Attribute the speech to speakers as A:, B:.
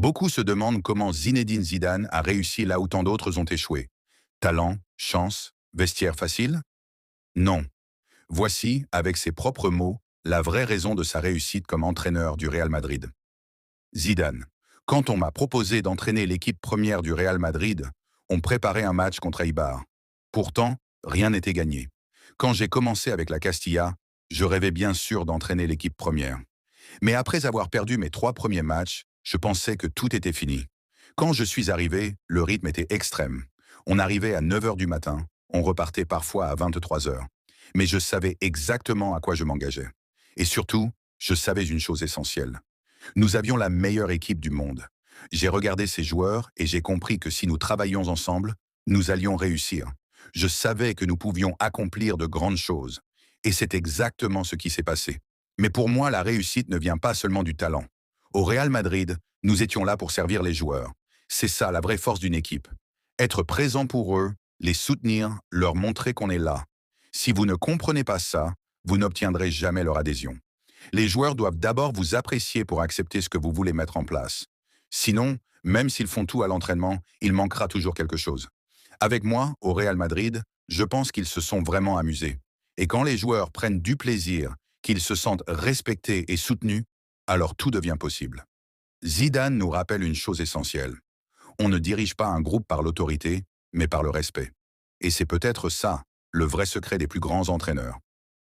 A: Beaucoup se demandent comment Zinedine Zidane a réussi là où tant d'autres ont échoué. Talent, chance, vestiaire facile? Non. Voici, avec ses propres mots, la vraie raison de sa réussite comme entraîneur du Real Madrid. Zidane. Quand on m'a proposé d'entraîner l'équipe première du Real Madrid, on préparait un match contre Eibar. Pourtant, rien n'était gagné. Quand j'ai commencé avec la Castilla, je rêvais bien sûr d'entraîner l'équipe première. Mais après avoir perdu mes 3 premiers matchs, je pensais que tout était fini. Quand je suis arrivé, le rythme était extrême. On arrivait à 9 heures du matin, on repartait parfois à 23 heures. Mais je savais exactement à quoi je m'engageais. Et surtout, je savais une chose essentielle. Nous avions la meilleure équipe du monde. J'ai regardé ces joueurs et j'ai compris que si nous travaillions ensemble, nous allions réussir. Je savais que nous pouvions accomplir de grandes choses. Et c'est exactement ce qui s'est passé. Mais pour moi, la réussite ne vient pas seulement du talent. Au Real Madrid, nous étions là pour servir les joueurs. C'est ça la vraie force d'une équipe. Être présent pour eux, les soutenir, leur montrer qu'on est là. Si vous ne comprenez pas ça, vous n'obtiendrez jamais leur adhésion. Les joueurs doivent d'abord vous apprécier pour accepter ce que vous voulez mettre en place. Sinon, même s'ils font tout à l'entraînement, il manquera toujours quelque chose. Avec moi, au Real Madrid, je pense qu'ils se sont vraiment amusés. Et quand les joueurs prennent du plaisir, qu'ils se sentent respectés et soutenus, alors tout devient possible. Zidane nous rappelle une chose essentielle. On ne dirige pas un groupe par l'autorité, mais par le respect. Et c'est peut-être ça, le vrai secret des plus grands entraîneurs.